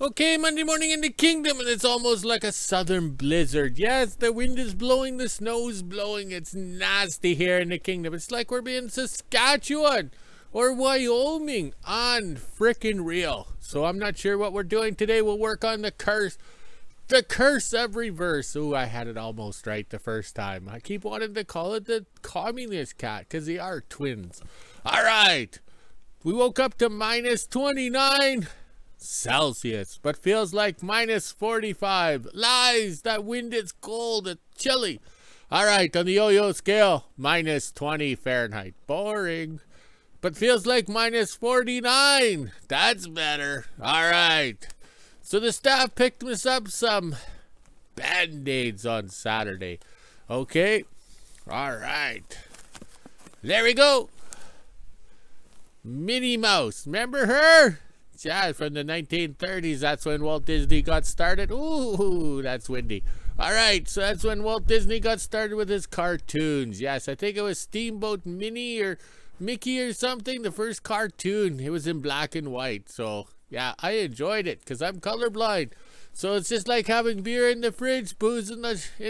Okay, Monday morning in the kingdom, and it's almost like a southern blizzard. Yes, the wind is blowing, the snow is blowing. It's nasty here in the kingdom. It's like we're being Saskatchewan or Wyoming on frickin' real. So I'm not sure what we're doing today. We'll work on the curse. The curse of reverse. Ooh, I had it almost right the first time. I keep wanting to call it the communist cat because they are twins. All right. We woke up to minus 29 Celsius, but feels like minus 45. Lies, that wind is cold, it's chilly. All right, on the yo-yo scale, minus 20 Fahrenheit. Boring, but feels like minus 49. That's better. All right, so the staff picked us up some Band-Aids on Saturday. Okay, all right, there we go. Minnie Mouse, remember her? Yeah, from the 1930s. That's when Walt Disney got started. Ooh, that's windy. All right, so that's when Walt Disney got started with his cartoons. Yes, I think it was Steamboat Minnie or Mickey or something. The first cartoon. It was in black and white. So, yeah, I enjoyed it because I'm colorblind. So it's just like having beer in the fridge, booze in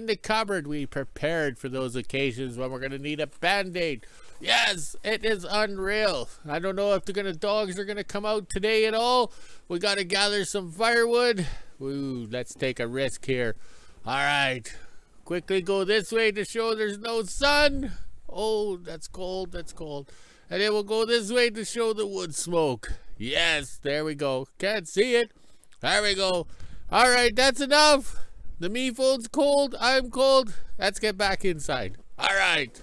the cupboard. We prepared for those occasions when we're going to need a Band-Aid. Yes, it is unreal. I don't know if the dogs are gonna come out today at all. We gotta gather some firewood. Ooh, let's take a risk here. All right, quickly go this way to show there's no sun. Oh, that's cold, that's cold. And then we'll go this way to show the wood smoke. Yes, there we go. Can't see it. There we go. All right, that's enough. The me phone's cold, I'm cold. Let's get back inside. All right.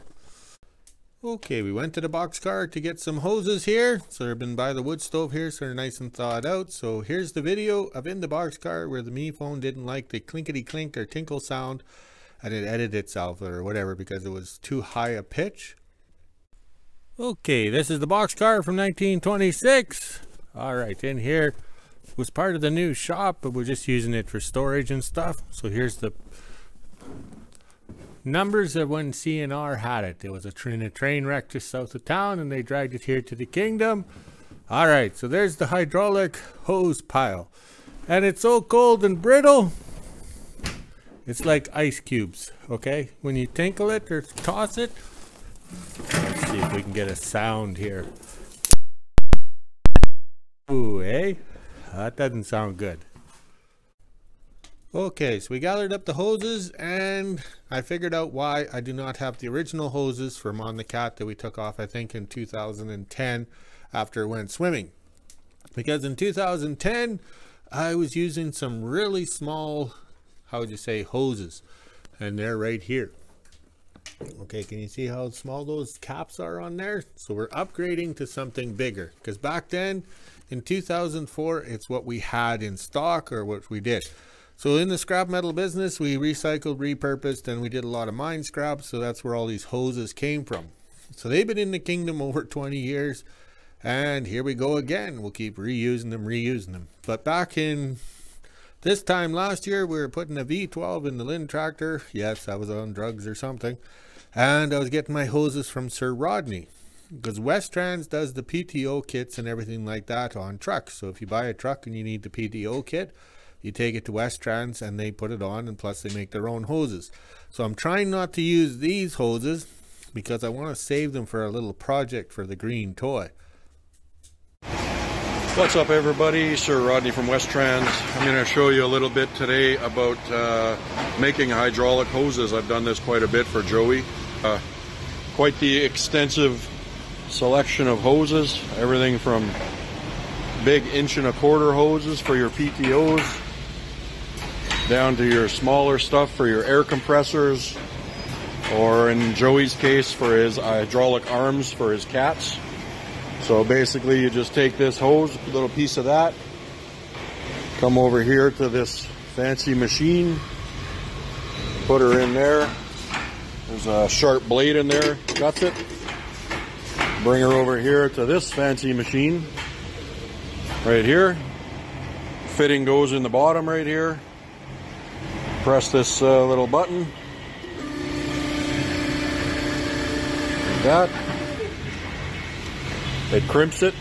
Okay, we went to the boxcar to get some hoses here. So they've been by the wood stove here, so they're nice and thawed out. So here's the video of in the boxcar where the me phone didn't like the clinkety clink or tinkle sound, and it edited itself or whatever because it was too high a pitch. Okay, this is the boxcar from 1926. All right, in here was part of the new shop, but we're just using it for storage and stuff. So here's the numbers of when CNR had it. It was a train wreck just south of town, and they dragged it here to the kingdom. All right, so there's the hydraulic hose pile, and it's so cold and brittle. It's like ice cubes. Okay, when you tinkle it or toss it, let's see if we can get a sound here. Ooh, eh? That doesn't sound good. Okay, so we gathered up the hoses, and I figured out why I do not have the original hoses from On the Cat that we took off, I think, in 2010 after it went swimming. Because in 2010, I was using some really small, how would you say, hoses. And they're right here. Okay, can you see how small those caps are on there? So we're upgrading to something bigger. Because back then, in 2004, it's what we had in stock or what we did. So in the scrap metal business, we recycled, repurposed, and we did a lot of mine scrap. So that's where all these hoses came from. So they've been in the kingdom over 20 years. And here we go again. We'll keep reusing them. But back in this time last year, we were putting a V12 in the Lynn tractor. Yes, I was on drugs or something. And I was getting my hoses from Sir Rodney. Because Westrans does the PTO kits and everything like that on trucks. So if you buy a truck and you need the PTO kit, you take it to Westrans and they put it on, and plus they make their own hoses. So I'm trying not to use these hoses because I want to save them for a little project for the green toy. What's up, everybody? Sir Rodney from Westrans. I'm going to show you a little bit today about making hydraulic hoses. I've done this quite a bit for Joey. Quite the extensive selection of hoses. Everything from big 1.25" hoses for your PTOs down to your smaller stuff for your air compressors, or in Joey's case for his hydraulic arms for his cats. So basically you just take this hose, a little piece of that, come over here to this fancy machine, put her in there. There's a sharp blade in there, cuts it. Bring her over here to this fancy machine right here. Fitting goes in the bottom right here. Press this little button. Like that. It crimps it,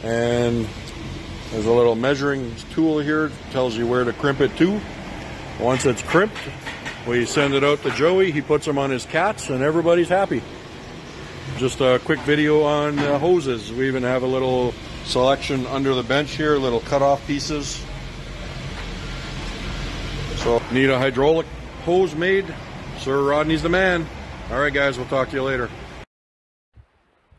and There's a little measuring tool here, tells you where to crimp it to. Once it's crimped, we send it out to Joey. He puts them on his cats and everybody's happy. Just a quick video on hoses. We even have a little selection under the bench here, little cut-off pieces. So, need a hydraulic hose made? Sir Rodney's the man. All right, guys, we'll talk to you later.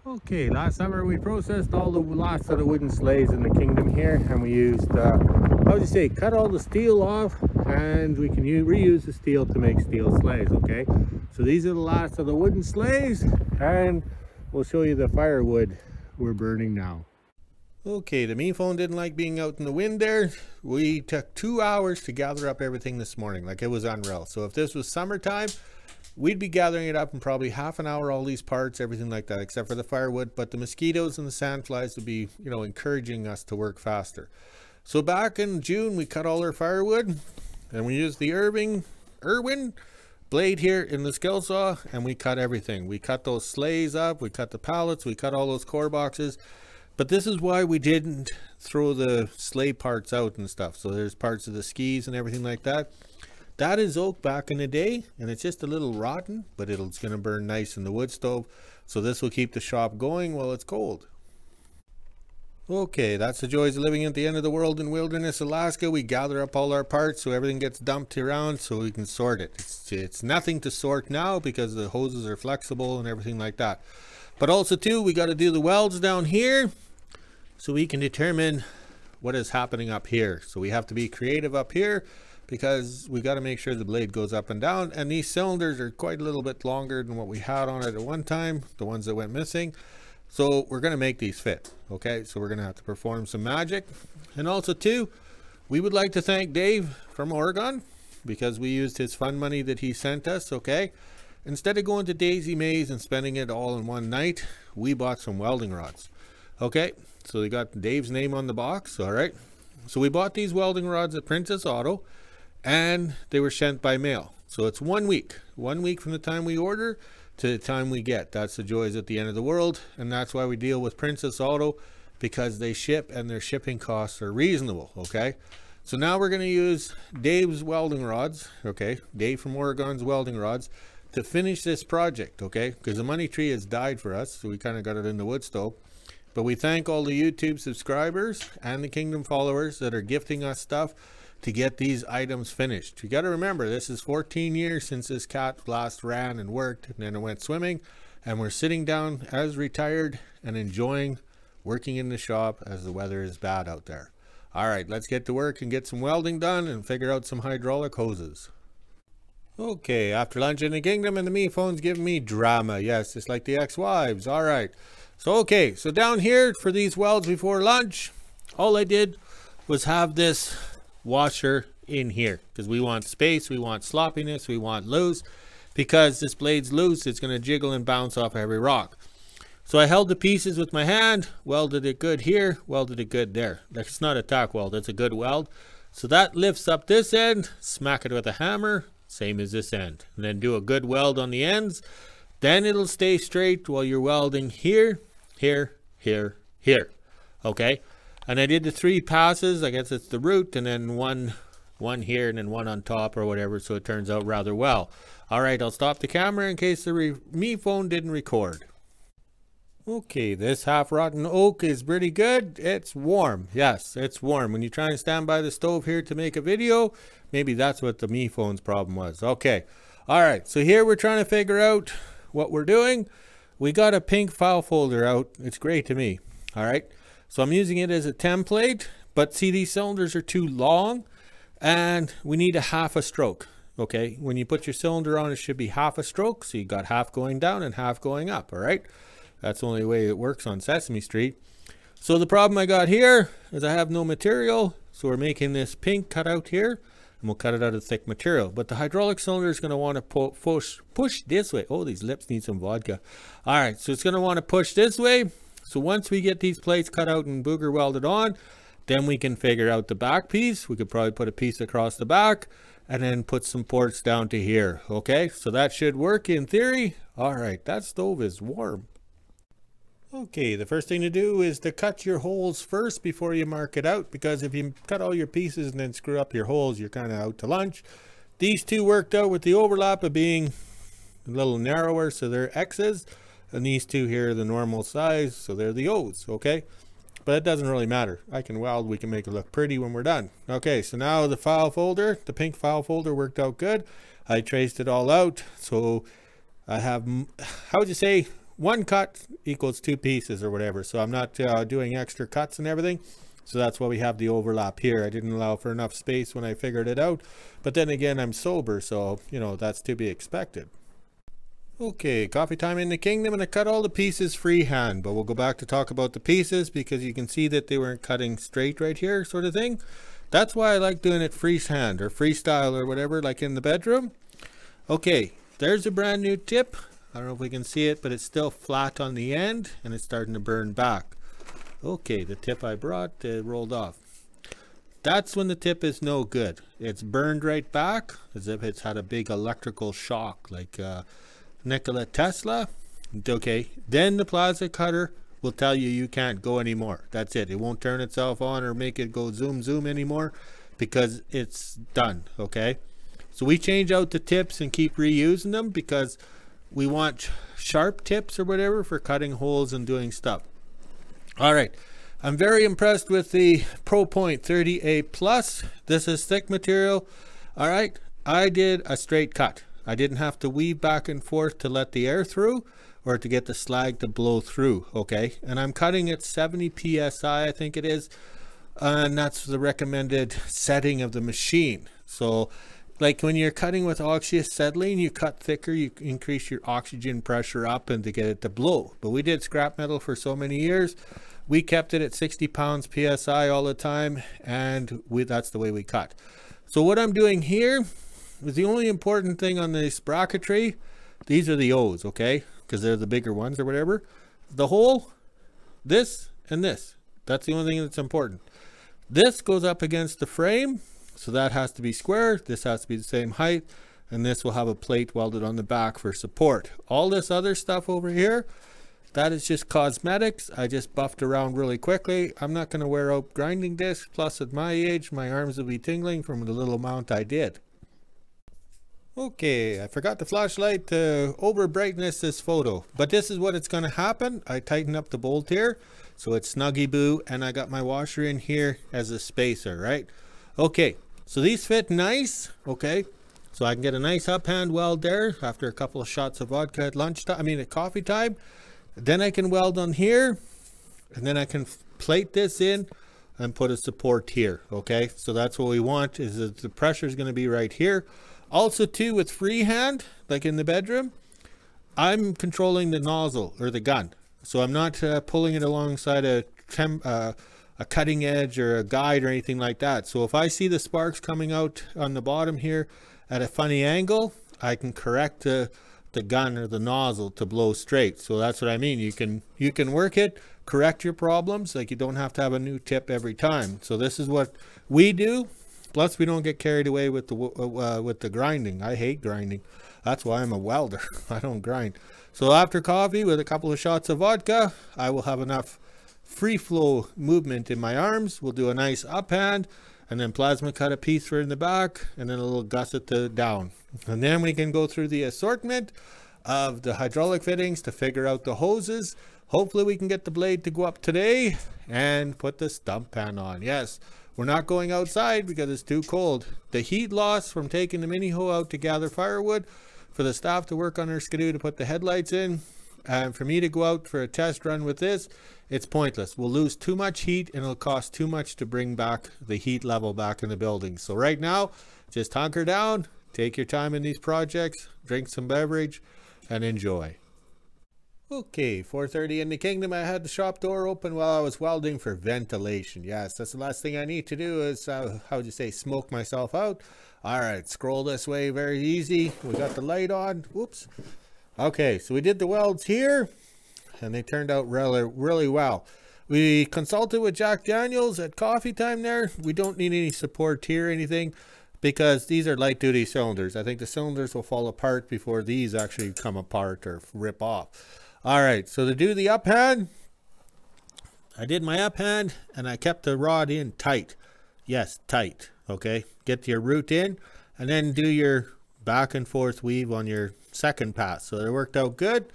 Okay, last summer we processed all the last of the wooden sleighs in the kingdom here, and we used, how would you say, cut all the steel off, and we can reuse the steel to make steel sleighs, okay? So these are the last of the wooden sleighs, and we'll show you the firewood we're burning now. Okay, the me phone didn't like being out in the wind there. We took 2 hours to gather up everything this morning, like it was unreal. So if this was summertime, we'd be gathering it up in probably half an hour, all these parts, everything like that, except for the firewood. But the mosquitoes and the sandflies would be, you know, encouraging us to work faster. So back in June, we cut all our firewood, and we used the Irwin blade here in the skill saw, and we cut everything. We cut those sleighs up, we cut the pallets, we cut all those core boxes. But this is why we didn't throw the sleigh parts out and stuff. So there's parts of the skis and everything like that. That is oak back in the day, and it's just a little rotten, but it's going to burn nice in the wood stove. So this will keep the shop going while it's cold. Okay, that's the joys of living at the end of the world in Wilderness, Alaska. We gather up all our parts so everything gets dumped around so we can sort it. It's nothing to sort now because the hoses are flexible and everything like that. But also too, we got to do the welds down here so we can determine what is happening up here. So we have to be creative up here, because we got to make sure the blade goes up and down, and these cylinders are quite a little bit longer than what we had on it at one time, the ones that went missing. So we're going to make these fit. Okay, so we're going to have to perform some magic. And also too, we would like to thank Dave from Oregon, because we used his fund money that he sent us. Okay, instead of going to Daisy Mays and spending it all in one night, we bought some welding rods. Okay, so they got Dave's name on the box. All right, so we bought these welding rods at Princess Auto, and they were sent by mail. So it's 1 week from the time we order to the time we get. That's the joys at the end of the world, and that's why we deal with Princess Auto, because they ship and their shipping costs are reasonable. Okay, so now we're going to use Dave's welding rods, okay, Dave from Oregon's welding rods, to finish this project. Okay, because the money tree has died for us, so we kind of got it in the wood stove. But we thank all the YouTube subscribers and the Kingdom followers that are gifting us stuff to get these items finished. You got to remember, this is 14 years since this cat last ran and worked, and then it went swimming, and we're sitting down as retired and enjoying working in the shop as the weather is bad out there. All right, let's get to work and get some welding done and figure out some hydraulic hoses. Okay, after lunch in the kingdom, and the me phone's giving me drama. Yes, just like the ex-wives. All right, so okay, so down here for these welds before lunch, all I did was have this washer in here, because we want space, we want sloppiness, we want loose. Because this blade's loose, it's going to jiggle and bounce off every rock. So I held the pieces with my hand, welded it good here, welded it good there. That's not a tack weld, it's a good weld. So that lifts up this end, smack it with a hammer, same as this end, and then do a good weld on the ends. Then it'll stay straight while you're welding here, here, here, here. Okay, and I did the 3 passes. I guess it's the root, and then one here, and then one on top or whatever, so it turns out rather well. All right, I'll stop the camera in case the me phone didn't record. Okay, this half-rotten oak is pretty good. It's warm. Yes, it's warm. When you try and stand by the stove here to make a video, maybe that's what the me phone's problem was. Okay, all right, so here we're trying to figure out what we're doing. We got a pink file folder out. It's great to me. All right, so I'm using it as a template, but see, these cylinders are too long and we need a half a stroke. Okay, when you put your cylinder on, it should be half a stroke, so you got half going down and half going up. All right, that's the only way it works on Sesame Street. So the problem I got here is I have no material, so we're making this pink cutout here, and we'll cut it out of thick material. But the hydraulic cylinder is going to want to push this way. Oh, these lips need some vodka. All right, so it's going to want to push this way. So once we get these plates cut out and booger welded on, then we can figure out the back piece. We could probably put a piece across the back and then put some ports down to here. Okay, so that should work in theory. All right, that stove is warm. Okay, the first thing to do is to cut your holes first before you mark it out, because if you cut all your pieces and then screw up your holes, you're kind of out to lunch. These two worked out with the overlap of being a little narrower, so they're X's, and these two here are the normal size, so they're the O's, okay? But it doesn't really matter. I can weld, we can make it look pretty when we're done. Okay, so now the file folder, the pink file folder worked out good. I traced it all out, so I have, how would you say, one cut equals two pieces or whatever. So I'm not doing extra cuts and everything. So that's why we have the overlap here. I didn't allow for enough space when I figured it out. But then again, I'm sober, so, you know, that's to be expected. Okay, coffee time in the kingdom, and I cut all the pieces freehand, but we'll go back to talk about the pieces because you can see that they weren't cutting straight right here, sort of thing. That's why I like doing it freehand or freestyle or whatever, like in the bedroom. Okay, there's a brand new tip. I don't know if we can see it, but it's still flat on the end and it's starting to burn back. Okay, the tip I brought rolled off. That's when the tip is no good. It's burned right back as if it's had a big electrical shock like Nikola Tesla. Okay, then the plastic cutter will tell you you can't go anymore. That's it. It won't turn itself on or make it go zoom zoom anymore because it's done. Okay, so we change out the tips and keep reusing them because we want sharp tips or whatever for cutting holes and doing stuff. All right, I'm very impressed with the ProPoint 30A Plus. This is thick material. All right, I did a straight cut. I didn't have to weave back and forth to let the air through or to get the slag to blow through. Okay, and I'm cutting at 70 psi, I think it is, and that's the recommended setting of the machine. So like when you're cutting with oxyacetylene, you cut thicker, you increase your oxygen pressure up and to get it to blow. But we did scrap metal for so many years, we kept it at 60 pounds psi all the time, and that's the way we cut. So what I'm doing here is the only important thing on this bracketry. These are the O's, okay, because they're the bigger ones or whatever. The hole, this and this, that's the only thing that's important. This goes up against the frame, so that has to be square. This has to be the same height, and this will have a plate welded on the back for support. All this other stuff over here, that is just cosmetics. I just buffed around really quickly. I'm not going to wear out grinding discs, plus at my age my arms will be tingling from the little amount I did. Okay, I forgot the flashlight to over brightness this photo, but this is what it's going to happen. I tighten up the bolt here so it's snuggy boo, and I got my washer in here as a spacer, right? Okay, so these fit nice. Okay, so I can get a nice uphand weld there after a couple of shots of vodka at lunchtime, I mean at coffee time. Then I can weld on here, and then I can plate this in and put a support here. Okay, so that's what we want, is that the pressure is going to be right here. Also too, with freehand, like in the bedroom, I'm controlling the nozzle or the gun, so I'm not pulling it alongside a cutting edge or a guide or anything like that. So if I see the sparks coming out on the bottom here at a funny angle, I can correct the gun or the nozzle to blow straight. So that's what I mean. You can work it, correct your problems. Like you don't have to have a new tip every time. So this is what we do. Plus, we don't get carried away with the grinding. I hate grinding. That's why I'm a welder. I don't grind. So after coffee with a couple of shots of vodka, I will have enough free flow movement in my arms. We'll do a nice uphand, and then plasma cut a piece for in the back, and then a little gusset to down. And then we can go through the assortment of the hydraulic fittings to figure out the hoses. Hopefully we can get the blade to go up today and put the stump pan on. Yes. We're not going outside because it's too cold. The heat loss from taking the mini hoe out to gather firewood, for the staff to work on their skidoo to put the headlights in, and for me to go out for a test run with this, it's pointless. We'll lose too much heat and it'll cost too much to bring back the heat level back in the building. So right now, just hunker down, take your time in these projects, drink some beverage, and enjoy. Okay, 4:30 in the kingdom. I had the shop door open while I was welding for ventilation. Yes, that's the last thing I need to do is, how would you say, smoke myself out. All right, scroll this way, very easy. We got the light on. Whoops. Okay, so we did the welds here, and they turned out really well. We consulted with Jack Daniels at coffee time there. We don't need any support here or anything, because these are light duty cylinders. I think the cylinders will fall apart before these actually come apart or rip off. All right, so to do the uphand, I did my uphand and I kept the rod in tight. Yes, tight. Okay, get your root in and then do your back and forth weave on your second pass. So it worked out good.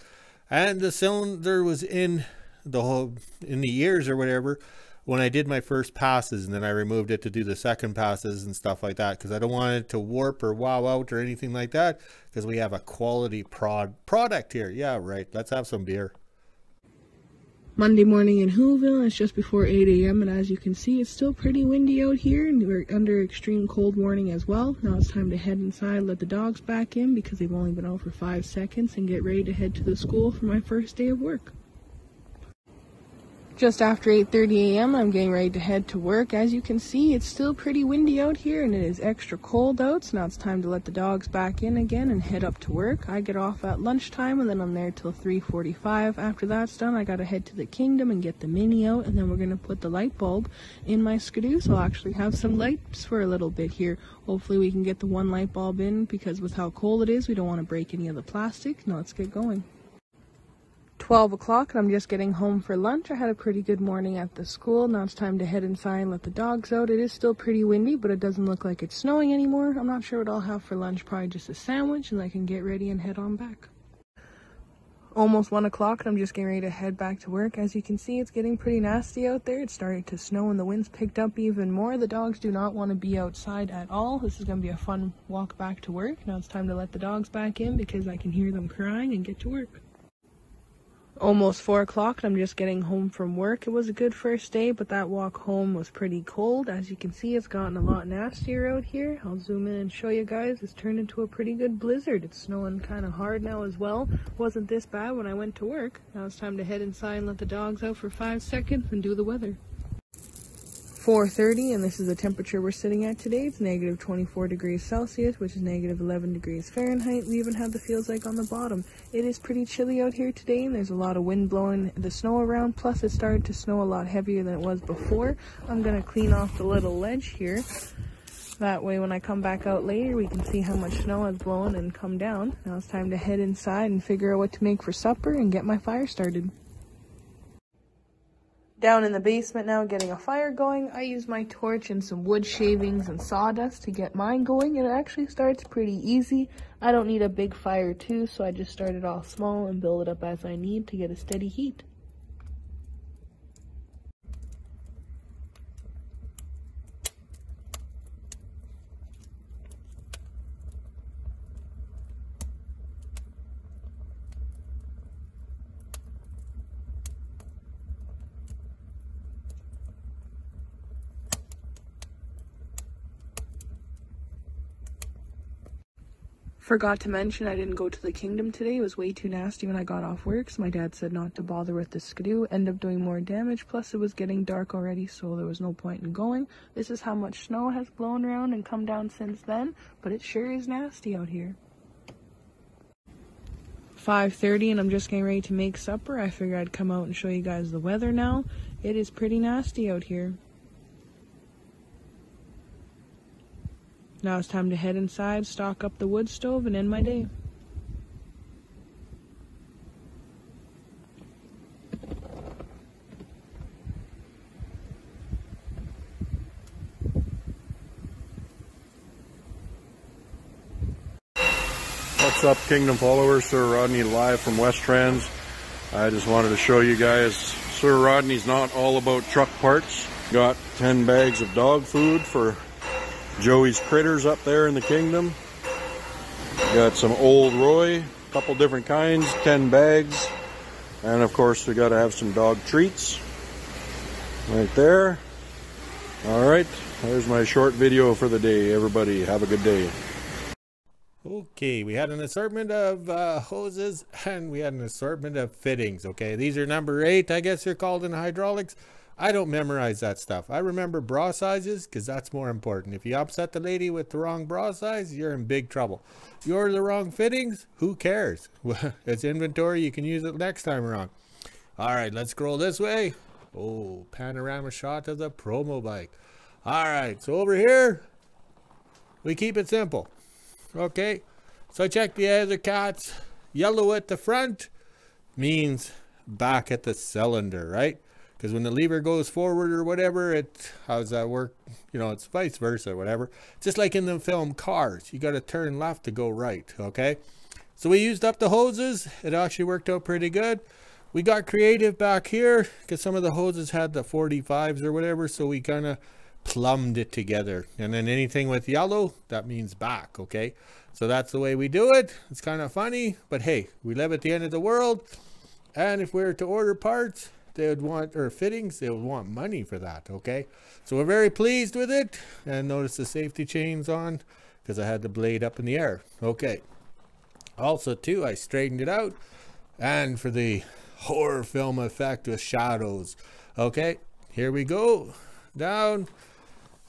And the cylinder was in the ears or whatever when I did my first passes, and then I removed it to do the second passes and stuff like that, because I don't want it to warp or wow out or anything like that, because we have a quality product here. Yeah, right. Let's have some beer. Monday morning in WHO-ville. It's just before 8 a.m. and as you can see, it's still pretty windy out here and we're under extreme cold warning as well. Now it's time to head inside, let the dogs back in because they've only been out for 5 seconds, and get ready to head to the school for my first day of work. Just after 8:30 a.m. I'm getting ready to head to work. As you can see, it's still pretty windy out here and it is extra cold out, so now it's time to let the dogs back in again and head up to work. I get off at lunchtime and then I'm there till 3:45. After that's done, I gotta head to the kingdom and get the mini out, and then we're gonna put the light bulb in my skidoo, so I'll actually have some lights for a little bit here. Hopefully we can get the one light bulb in, because with how cold it is, we don't want to break any of the plastic. Now let's get going. 12 o'clock and I'm just getting home for lunch. I had a pretty good morning at the school. Now it's time to head inside and let the dogs out. It is still pretty windy, but it doesn't look like it's snowing anymore. I'm not sure what I'll have for lunch, probably just a sandwich, and I can get ready and head on back. Almost 1 o'clock and I'm just getting ready to head back to work. As you can see, it's getting pretty nasty out there. It's starting to snow and the wind's picked up even more. The dogs do not want to be outside at all. This is going to be a fun walk back to work. Now it's time to let the dogs back in because I can hear them crying and get to work. Almost 4 o'clock and I'm just getting home from work. It was a good first day, but that walk home was pretty cold. As you can see, it's gotten a lot nastier out here. I'll zoom in and show you guys. It's turned into a pretty good blizzard. It's snowing kind of hard now as well. Wasn't this bad when I went to work. Now it's time to head inside and let the dogs out for 5 seconds and do the weather. 4:30 and this is the temperature we're sitting at today. It's negative 24 degrees Celsius, which is negative 11 degrees Fahrenheit. We even have the feels like on the bottom. It is pretty chilly out here today and there's a lot of wind blowing the snow around. Plus it started to snow a lot heavier than it was before. I'm going to clean off the little ledge here. That way when I come back out later, we can see how much snow has blown and come down. Now it's time to head inside and figure out what to make for supper and get my fire started. Down in the basement now, getting a fire going. I use my torch and some wood shavings and sawdust to get mine going. It actually starts pretty easy. I don't need a big fire too, so I just start it off small and build it up as I need to get a steady heat. Forgot to mention I didn't go to the kingdom today. It was way too nasty when I got off work, so my dad said not to bother with the skidoo. Ended up doing more damage, plus it was getting dark already, so there was no point in going. This is how much snow has blown around and come down since then, but it sure is nasty out here. 5:30 and I'm just getting ready to make supper. I figured I'd come out and show you guys the weather now. It is pretty nasty out here. Now it's time to head inside, stock up the wood stove, and end my day. What's up, Kingdom followers? Sir Rodney live from West Trans. I just wanted to show you guys, Sir Rodney's not all about truck parts. Got 10 bags of dog food for Joey's critters up there in the kingdom. Got some Old Roy, a couple different kinds, 10 bags. And of course we got to have some dog treats right there. Alright, there's my short video for the day. Everybody have a good day. Okay, we had an assortment of hoses and we had an assortment of fittings. Okay, these are number 8, I guess they're called in hydraulics. I don't memorize that stuff. I remember bra sizes because that's more important. If you upset the lady with the wrong bra size, you're in big trouble. If you order the wrong fittings, who cares? It's inventory. You can use it next time around. All right, let's scroll this way. Oh, panorama shot of the promo bike. All right, so over here, we keep it simple. Okay, so check the other cats. Yellow at the front, means back at the cylinder, right? Because when the lever goes forward or whatever, how does that work? You know, it's vice versa, whatever. Just like in the film Cars, you got to turn left to go right, okay? So we used up the hoses. It actually worked out pretty good. We got creative back here because some of the hoses had the 45s or whatever, so we kind of plumbed it together. And then anything with yellow, that means back, okay? So that's the way we do it. It's kind of funny, but hey, we live at the end of the world, and if we were to order parts, they would want, or fittings, they would want money for that, okay? So we're very pleased with it. And notice the safety chains on because I had the blade up in the air. Okay. Also too, I straightened it out, and for the horror film effect with shadows, okay, here we go, down,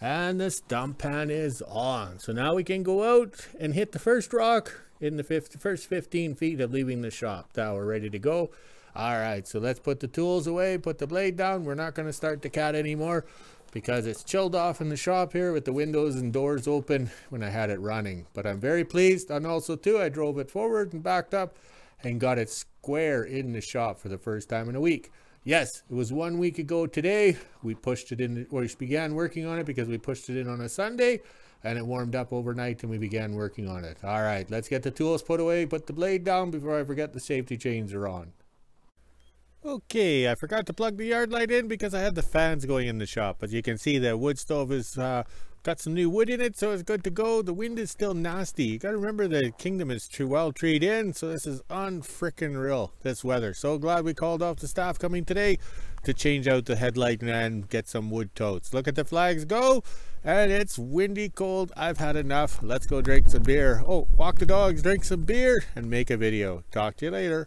and the stump pan is on. So now we can go out and hit the first rock in the first 15 feet of leaving the shop. Now we're ready to go. All right, so let's put the tools away, put the blade down. We're not going to start the cat anymore because it's chilled off in the shop here with the windows and doors open when I had it running. But I'm very pleased. And also too, I drove it forward and backed up and got it square in the shop for the first time in a week. Yes, it was 1 week ago today. We pushed it in, or we began working on it because we pushed it in on a Sunday, and it warmed up overnight and we began working on it. All right, let's get the tools put away, put the blade down before I forget the safety chains are on. Okay, I forgot to plug the yard light in because I had the fans going in the shop. As you can see, the wood stove is got some new wood in it, so it's good to go. The wind is still nasty. You gotta remember the kingdom is well treed in, so this is unfrickin' real, this weather. So glad we called off the staff coming today to change out the headlight and get some wood totes. Look at the flags go, and it's windy, cold. I've had enough. Let's go drink some beer. Oh, walk the dogs, drink some beer, and make a video. Talk to you later.